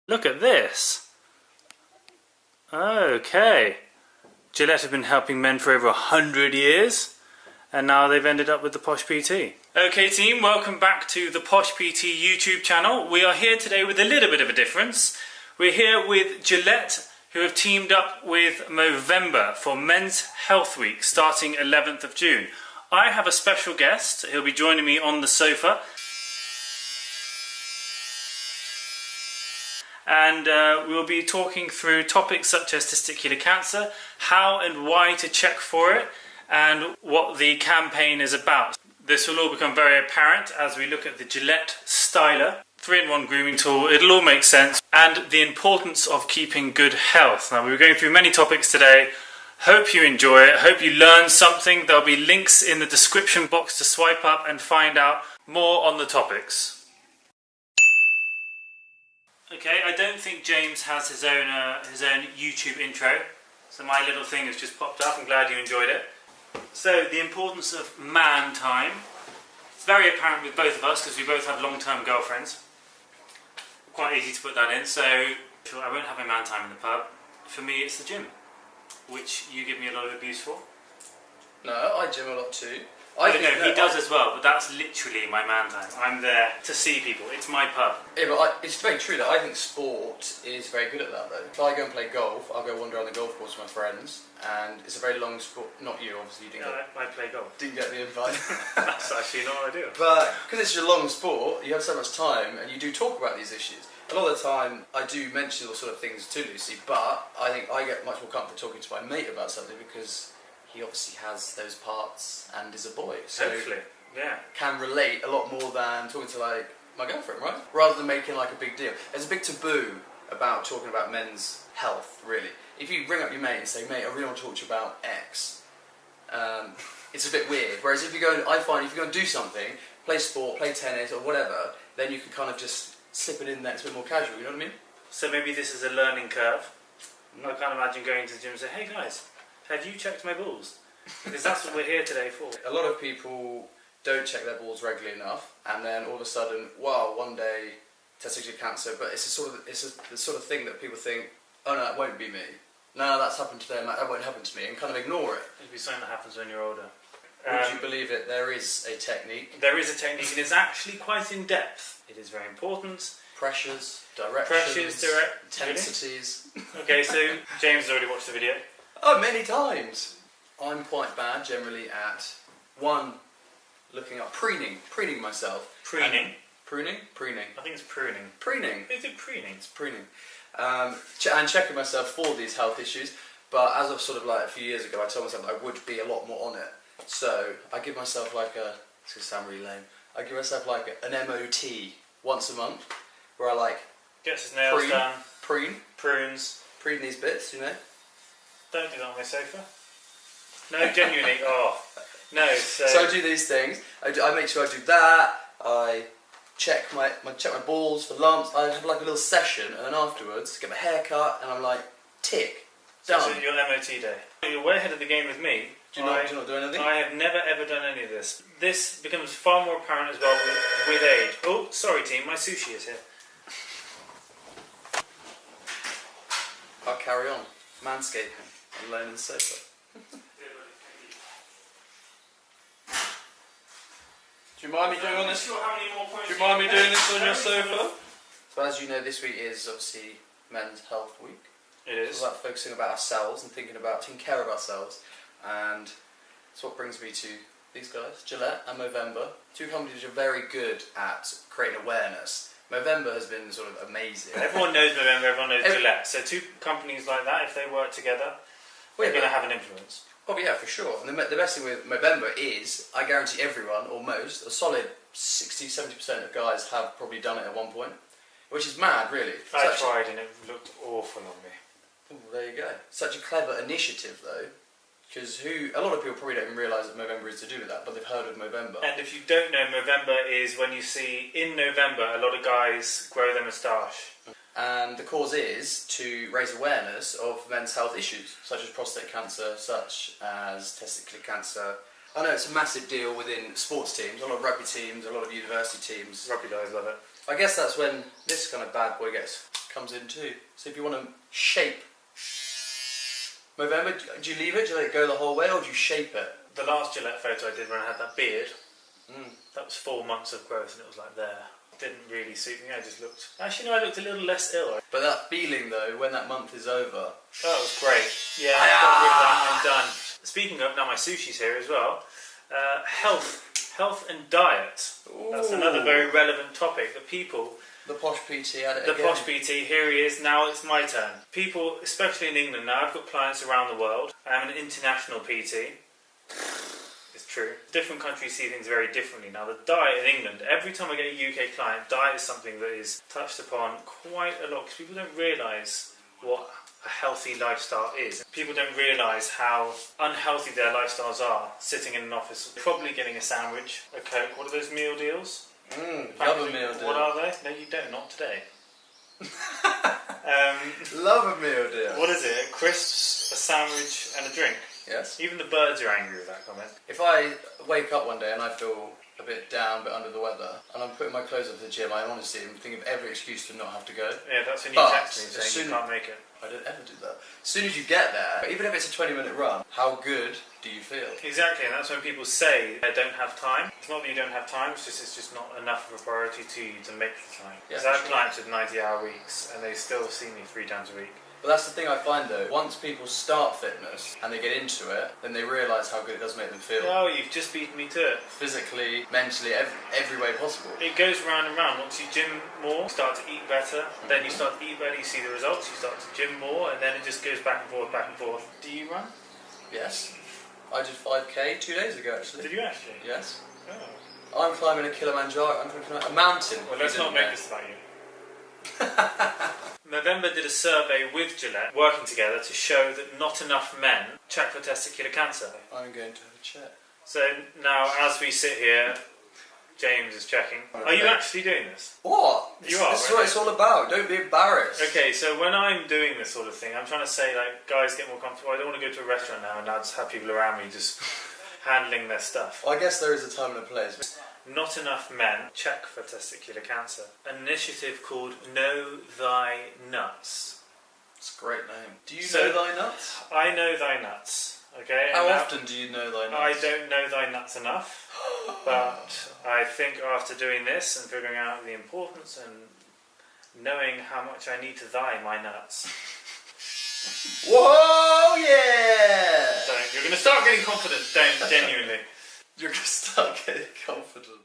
Look at this. Okay. Gillette have been helping men for over 100 years, and now they've ended up with the Posh PT. Okay team, welcome back to the Posh PT YouTube channel. We are here today with a little bit of a difference. We're here with Gillette, who have teamed up with Movember for Men's Health Week starting 11th of June. I have a special guest. He'll be joining me on the sofa. And we'll be talking through topics such as testicular cancer, how and why to check for it, and what the campaign is about. This will all become very apparent as we look at the Gillette Styler 3-in-1 grooming tool. It'll all make sense, and the importance of keeping good health. Now, we were going through many topics today. Hope you enjoy it. Hope you learn something. There'll be links in the description box to swipe up and find out more on the topics. Okay, I don't think James has his own YouTube intro, so my little thing has just popped up. I'm glad you enjoyed it. So, the importance of man time. It's very apparent with both of us because we both have long-term girlfriends. Quite easy to put that in, so I won't have my man time in the pub. For me, it's the gym, which you give me a lot of abuse for. No, I gym a lot too. He does as well, but that's literally my man time. I'm there to see people. It's my pub. Yeah, but it's very true that I think sport is very good at that though. If I go and play golf, I'll go wander around the golf course with my friends, and it's a very long sport. Not you, obviously. You didn't I play golf. Didn't get the invite. That's actually not what I do. But because it's a long sport, you have so much time, and you do talk about these issues. A lot of the time, I do mention all sort of things to Lucy, but I think I get much more comfort talking to my mate about something because he obviously has those parts and is a boy, so hopefully, yeah, can relate a lot more than talking to like my girlfriend, right? Rather than making like a big deal. There's a big taboo about talking about men's health, really. If you ring up your mate and say, mate, I really want to talk to you about X, it's a bit weird. Whereas if you go, I find if you go and do something, play sport, play tennis or whatever, then you can kind of just slip it in there. It's a bit more casual. You know what I mean? So maybe this is a learning curve. I can't imagine going to the gym and say, hey guys, have you checked my balls? Because that's what we're here today for. A lot of people don't check their balls regularly enough, and then all of a sudden, wow, one day testicular cancer. But it's the sort of thing that people think, oh no, that won't be me. No, that's happened to them. That won't happen to me, and kind of ignore it. It'll be something that happens when you're older. Would you believe it? There is a technique. There is a technique, and it's actually quite in depth. It is very important. Pressures, directions, intensities. Really? Okay, so James has already watched the video. Oh, many times. I'm quite bad generally at looking up preening myself. Preening. Preening. I think it's pruning. Preening. Is it preening? It's preening. And checking myself for these health issues. But as of sort of like a few years ago, I told myself that I would be a lot more on it. So I give myself like it's gonna sound really lame. I give myself like an MOT once a month, where I like gets his nails done. Prunes these bits, you know. Don't do that on my sofa. No, genuinely. Oh, no. So I do these things. I make sure I do that. I check my balls for lumps. I have like a little session, and then afterwards get my hair cut, and I'm like, tick, done. So your MOT day. You're way ahead of the game with me. Do you not do anything? I have never ever done any of this. This becomes far more apparent as well with age. Oh, sorry team, my sushi is here. I'll carry on. Manscaping. I'm laying on the sofa. Do you mind me doing this? Do you mind me doing this on your sofa? So as you know, this week is obviously Men's Health Week. It is. It's about focusing about ourselves and taking care of ourselves. And that's what brings me to these guys, Gillette and Movember. Two companies which are very good at creating awareness. Movember has been sort of amazing. Everyone knows Movember, everyone knows Gillette. So two companies like that, if they work together, they're going to have an influence. Oh yeah, for sure. And the best thing with Movember is, I guarantee everyone, or most, a solid 60-70% of guys have probably done it at one point. Which is mad, really. I tried and it looked awful on me. Oh, there you go. Such a clever initiative though. Because a lot of people probably don't even realise that Movember is to do with that, but they've heard of Movember. And if you don't know, Movember is when you see, in November, a lot of guys grow their moustache. And the cause is to raise awareness of men's health issues, such as prostate cancer, such as testicular cancer. I know it's a massive deal within sports teams, a lot of rugby teams, a lot of university teams. Rugby guys love it. I guess that's when this kind of bad boy gets comes in too. So if you want to shape Movember, do you leave it? Do you let it go the whole way, or do you shape it? The last Gillette photo I did when I had that beard, that was 4 months of growth, and it was like there. Didn't really suit me. I just looked. Actually, no, I looked a little less ill. But that feeling though, when that month is over. Oh, it was great. Yeah, I got rid of that and done. Speaking of, now my sushi's here as well. Health and diet. Ooh. That's another very relevant topic. The posh PT had it again. The posh PT, here he is, now it's my turn. People, especially in England now, I've got clients around the world. I am an international PT. It's true. Different countries see things very differently. Now the diet in England, every time I get a UK client, diet is something that is touched upon quite a lot because people don't realise what a healthy lifestyle is. People don't realise how unhealthy their lifestyles are, sitting in an office, probably getting a sandwich, a Coke. What are those meal deals? Love a meal deal. What are they? No, you don't. Not today. Love a meal deal. What is it? Crisps, a sandwich, and a drink. Yes. Even the birds are angry with that comment. If I wake up one day and I feel a bit down, a bit under the weather, and I'm putting my clothes up to the gym, I honestly am thinking of every excuse to not have to go. Yeah, that's when you text me saying you can't make it. I don't ever do that. As soon as you get there, even if it's a 20-minute run, how good do you feel? Exactly, and that's when people say they don't have time. It's not that you don't have time, it's just not enough of a priority to you to make the time. Because I have clients with 90-hour weeks, and they still see me 3 times a week. But that's the thing I find though, once people start fitness and they get into it, then they realise how good it does make them feel. Oh, you've just beaten me to it. Physically, mentally, every way possible. It goes round and round. Once you gym more, you start to eat better, then you start to eat better, you see the results, you start to gym more, and then it just goes back and forth, back and forth. Do you run? Yes. I did 5k 2 days ago actually. Did you actually? Yes. Oh. I'm climbing a Kilimanjaro, I'm climbing a mountain. Well, let's not make this about you. Movember did a survey with Gillette, working together, to show that not enough men check for testicular cancer. I'm going to have a check. So now, as we sit here, James is checking. Are you actually doing this? What? You are. This is what it's all about. Don't be embarrassed. Okay, so when I'm doing this sort of thing, I'm trying to say, like, guys, get more comfortable. I don't want to go to a restaurant now and just have people around me just handling their stuff. Well, I guess there is a time and a place. Not enough men check for testicular cancer. An initiative called Know Thy Nuts. It's a great name. Do you know thy nuts? I know thy nuts. Okay. How often do you know thy nuts? I don't know thy nuts enough, but I think after doing this and figuring out the importance and knowing how much I need to thy my nuts. Whoa, yeah! So you're going to start getting confident, genuinely. You're going to start getting confident.